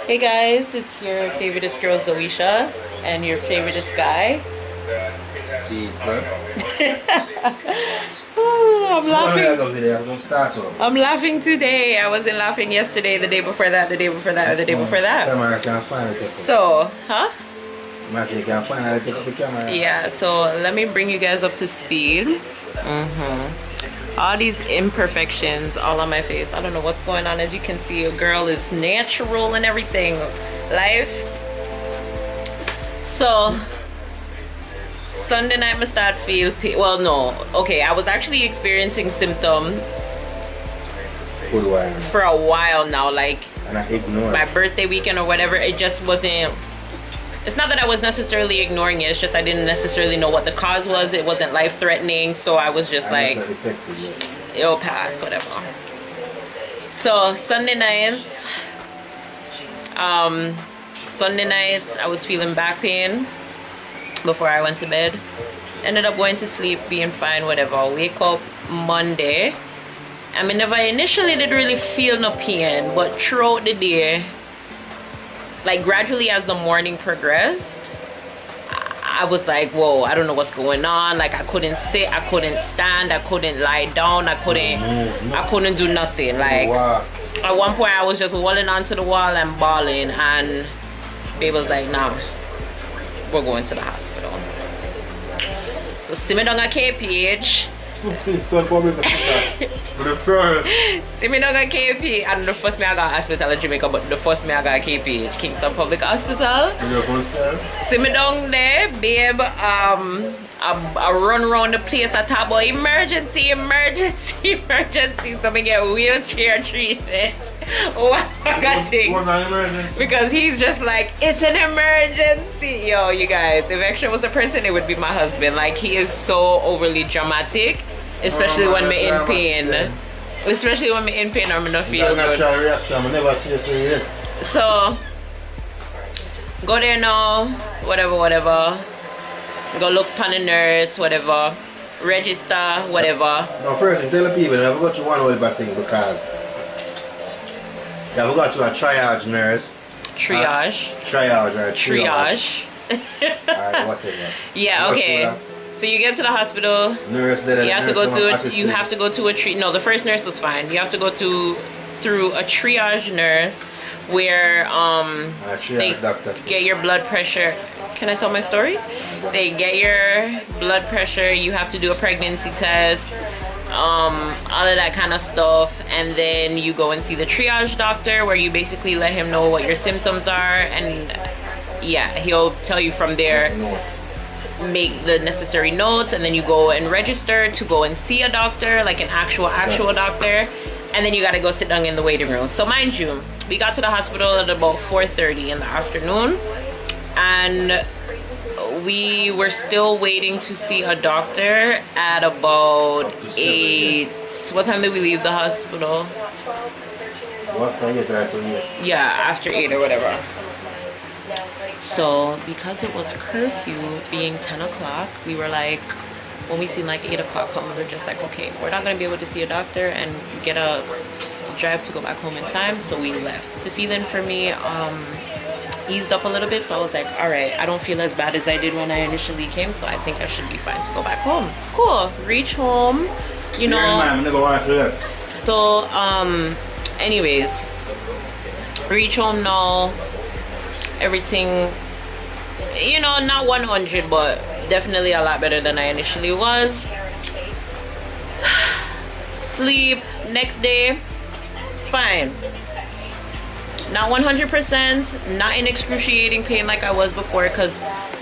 Hey guys, it's your favoriteest girl Zoisha and your favoriteest guy. Oh, I'm laughing. I'm laughing today. I wasn't laughing yesterday, the day before that, the day before that, or the day before that. So, huh? Yeah, so let me bring you guys up to speed. All these imperfections all on my face. I don't know what's going on. As you can see, a girl is natural and everything. Life. So Sunday night I start feel pain. Well, no. Okay, I was actually experiencing symptoms for a while now. Like my birthday weekend or whatever. It just wasn't. It's not that I was necessarily ignoring it. It's just I didn't necessarily know what the cause was. It wasn't life-threatening, so I was just like, it'll pass, whatever. So Sunday night, I was feeling back pain before I went to bed. Ended up going to sleep, being fine, whatever. Wake up Monday. I mean, never initially did really feel no pain, but throughout the day, like gradually as the morning progressed, I was like, whoa, I don't know what's going on. Like I couldn't sit, I couldn't stand, I couldn't lie down, I couldn't do nothing. Like at one point I was just walling onto the wall and bawling, and babe was like, nah, we're going to the hospital. So see me down at KPH. See me down at KP, and the first me I got hospital in Jamaica, but the first me I got KPH, Kingston Public Hospital. See me down there, babe. I run around the place. I talk about emergency. So me get wheelchair treatment. What I got thing? Because he's just like, it's an emergency. Yo, you guys, if extra was a person, it would be my husband. Like he is so overly dramatic, especially when me in pain. Especially when me in pain or me not feel good. So go there now, whatever. Go look upon the nurse, whatever. Register, whatever. No, first tell the people I've got you one whole bad thing because I've got you a triage nurse. Triage. Triage. Alright, whatever. Yeah, okay. So you get to the hospital. Nurse, you have to go through. You have to go to a No, the first nurse was fine. You have to go through a triage nurse, where they get your blood pressure. Can I tell my story? They get your blood pressure. You have to do a pregnancy test, all of that kind of stuff, and then you go and see the triage doctor, where you basically let him know what your symptoms are, and yeah, he'll tell you from there. Make the necessary notes, and then you go and register to go and see a doctor, like an actual doctor, and then you got to go sit down in the waiting room. So mind you, we got to the hospital at about 4:30 in the afternoon, and we were still waiting to see a doctor at about 8. What time did we leave the hospital? Yeah, after 8 or whatever. So because it was curfew being 10 o'clock, we were like, when we seen like 8 o'clock come, we were just like, okay, we're not gonna be able to see a doctor and get a drive to go back home in time. So we left. The feeling for me eased up a little bit, so I was like, all right, I don't feel as bad as I did when I initially came, so I think I should be fine to go back home. Cool. Reach home, you know. So anyways, reach home now. Everything, you know, not 100, but definitely a lot better than I initially was. sleep. Next day, fine. Not 100%, not in excruciating pain like I was before, because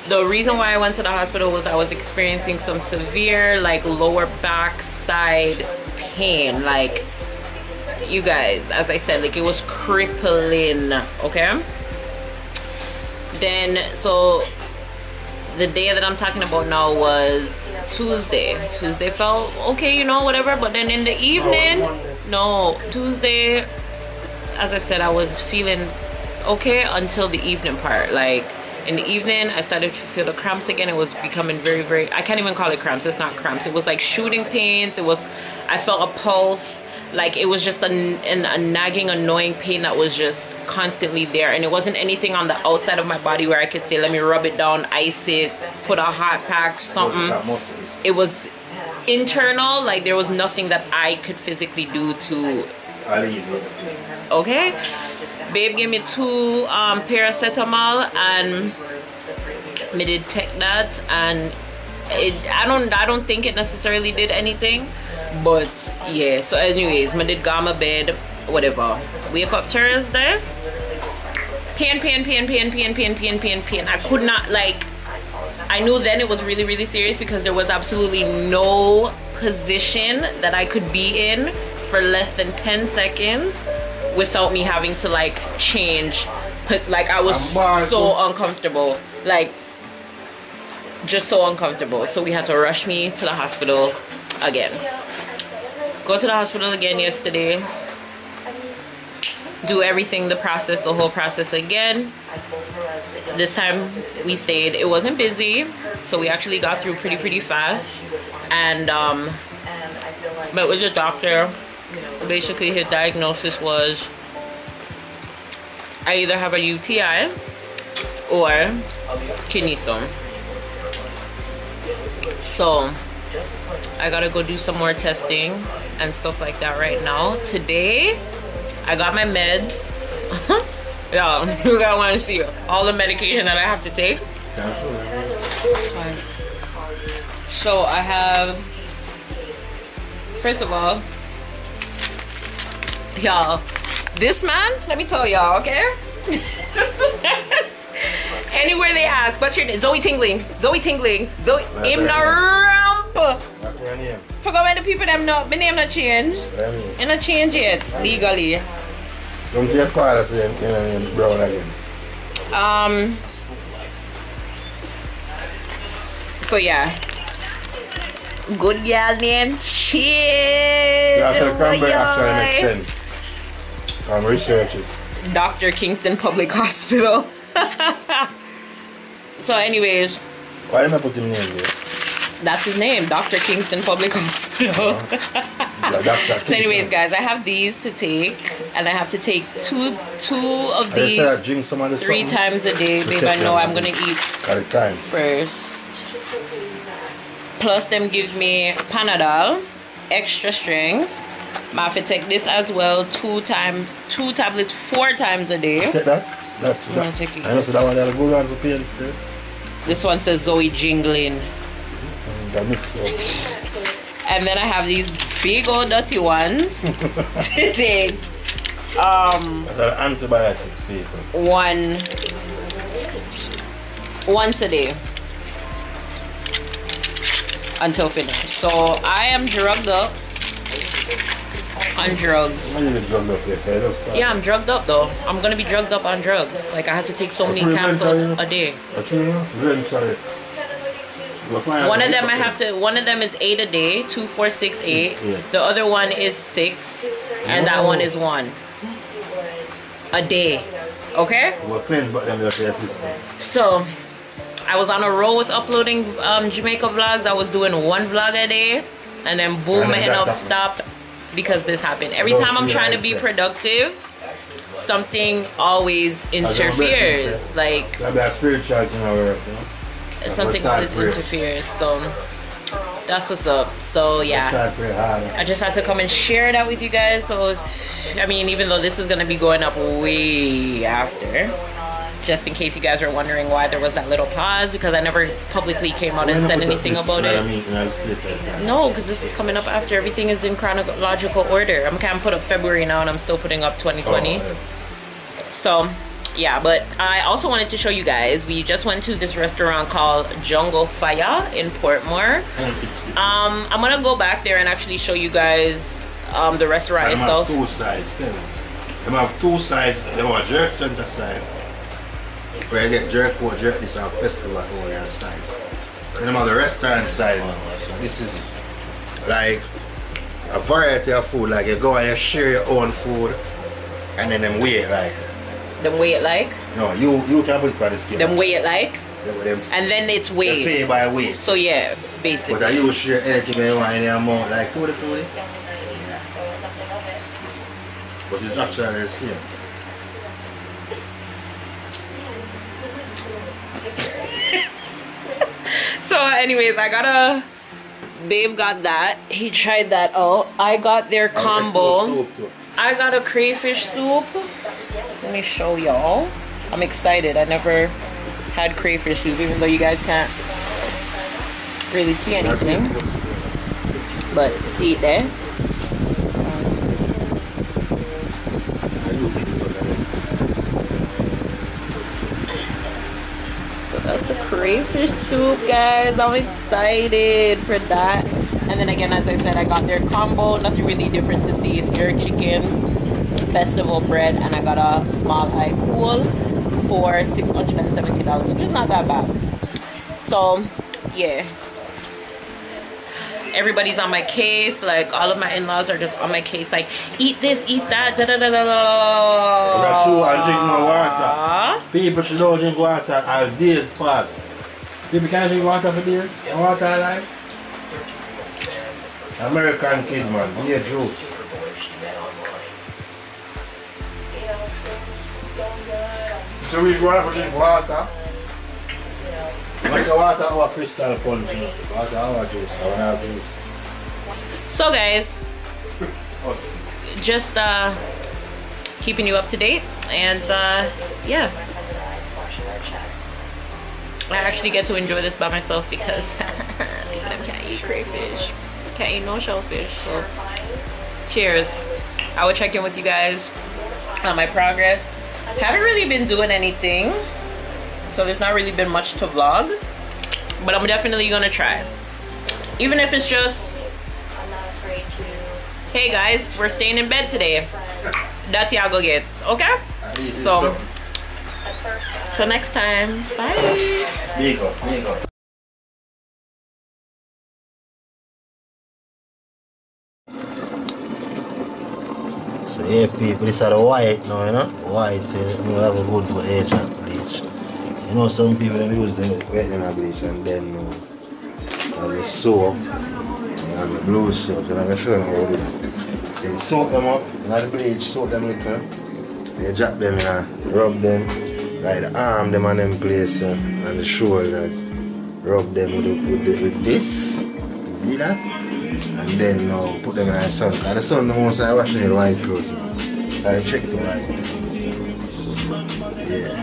the reason why I went to the hospital was I was experiencing some severe like lower back side pain. Like, you guys, as I said, like it was crippling. Okay, then so the day that I'm talking about now was Tuesday. Tuesday felt okay, you know, whatever. But then in the evening, no, Tuesday, as I said, I was feeling okay until the evening part. Like in the evening, I started to feel the cramps again. It was becoming very, very, I can't even call it cramps. It's not cramps. It was like shooting pains. It was, I felt a pulse. Like it was just a nagging, annoying pain that was just constantly there. And it wasn't anything on the outside of my body where I could say, let me rub it down, ice it, put a hot pack, something. It was internal. Like there was nothing that I could physically do to... Okay, babe gave me 2 paracetamol and me did take that, and I don't think it necessarily did anything, but yeah. So anyways, me did go my bed, whatever. Wake up Thursday, pain. I could not, like, I knew then it was really, really serious because there was absolutely no position that I could be in for less than 10 seconds without me having to like change. Like I was so uncomfortable, like just so uncomfortable. So we had to rush me to the hospital again. Go to the hospital again yesterday, do everything, the whole process again. This time we stayed, it wasn't busy, so we actually got through pretty fast. And met with the doctor. Basically his diagnosis was I either have a UTI or kidney stone. So I gotta go do some more testing and stuff like that right now. Today I got my meds. Yeah, you guys want to see all the medication that I have to take. So I have, first of all, y'all, this man, let me tell y'all, okay? Anywhere they ask, what's your name? Zoe Tingling. Zoe, him no ramp. Forgot when the people them know, my name not change. It not change yet, legally. Don't your father say him brown again. So yeah. Good girl name, shit. Yeah, so come back actually makes sense. I'm researching. Dr. Kingston Public Hospital. So anyways. Why didn't I put his name there? That's his name, Dr. Kingston Public Hospital. So anyways, guys, I have these to take, and I have to take two of these 3 times a day. Babe, I know I'm gonna eat first. Plus them give me Panadol, extra strength. I have to take this as well, 2 tablets 4 times a day. Take that? That's that. I know so that one that'll go around for pains too. This one says Zoe Jingling. And then I have these big old dirty ones to take. Antibiotics, people. Once a day until finished. So I am drugged up on drugs. Yeah, I'm drugged up though. I'm gonna be drugged up on drugs. Like I have to take so many capsules a day. One of them is 8 a day, 2, 4, 6, 8. The other one is 6, and that one is 1 a day. Okay? So I was on a roll with uploading Jamaica vlogs. I was doing 1 vlog a day, and then boom, I ended up stopped because this happened. Every time I'm trying to be productive, something always interferes. Like something always interferes. So that's what's up. So yeah, I just had to come and share that with you guys. So I mean, even though this is gonna be going up way after, Just in case you guys were wondering why there was that little pause, because I never publicly came out and said anything about it. No, because this is coming up after everything is in chronological order. I can't put up February now and I'm still putting up 2020. So yeah, but I also wanted to show you guys, we just went to this restaurant called Jungle Fire in Portmore. I'm gonna go back there and actually show you guys the restaurant itself. Have 2 sides. They have 2 sides. They have a jerk center side, where you get jerk or jerk this on festival over that side. And they have the restaurant side. So this is like a variety of food. Like you go and you share your own food, and then them weigh it like. Them weigh it like? No, you can put it on the scale. Them weigh it like? Them, and then it's weighed. They pay by weight. So yeah, basically. But you share anything you want in the amount, like 40. Yeah. But it's actually the same. So anyways, Babe got that. He tried that out. I got their combo. I got a crayfish soup. Let me show y'all. I'm excited. I never had crayfish soup, even though you guys can't really see anything. But see it there. So that's the crayfish soup, guys. I'm excited for that. And then again, as I said, I got their combo. Nothing really different to see. It's jerk chicken, festival bread, and I got a small eye pool for $670, which is not that bad. So yeah, everybody's on my case. Like all of my in-laws are just on my case, like eat this, eat that, da da da da da. People should not drink water as days pass. People can't drink water for days. Water alive. American kid, man, be a joke. So we want to drink water. What's the water or crystal punch? Water or juice? I want to have juice. So guys, just keeping you up to date, and yeah, I actually get to enjoy this by myself because I can't eat crayfish. Can't eat no shellfish, so cheers. I will check in with you guys on my progress. Haven't really been doing anything, so there's not really been much to vlog, but I'm definitely gonna try, even if it's just, hey guys, we're staying in bed today. That's Yago gets, okay? So till next time, bye. Migo. So yeah, people, this are the white now, you know? White, you have a good to the ESHAAA bleach. You know, some people they use the white bleach and then have the soap and the blue soap. So I'm going to show them how to do that. They soak them up, and the bleach, soak them little. They drop them in, rub them, like the arm them on them place and the shoulders. Rub them with this. See that? And then put them in the sun. And the sun, the most I wash in the white clothes. I check the white. Yeah.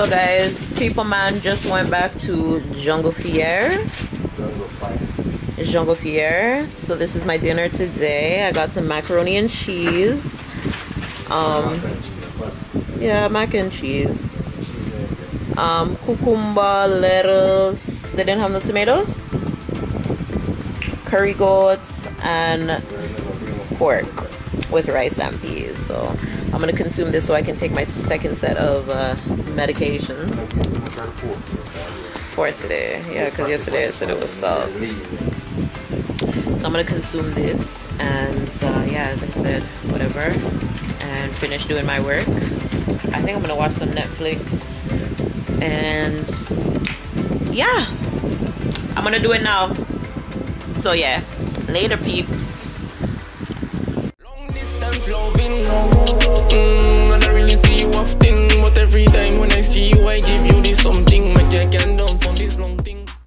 So guys, People Man just went back to Jungle Fier. Jungle Fier. So this is my dinner today. I got some macaroni and cheese. Yeah, mac and cheese. Cucumber, lettuce. They didn't have no tomatoes. Curry goats and pork with rice and peas. So I'm gonna consume this so I can take my second set of medication for today. Yeah, because yesterday I said it was salt. So I'm gonna consume this and yeah, as I said, whatever, and finish doing my work. I think I'm gonna watch some Netflix and yeah, I'm gonna do it now. So yeah, later peeps. Long distance loving, I don't really see you often, but every time when I see you I give you this something, make you can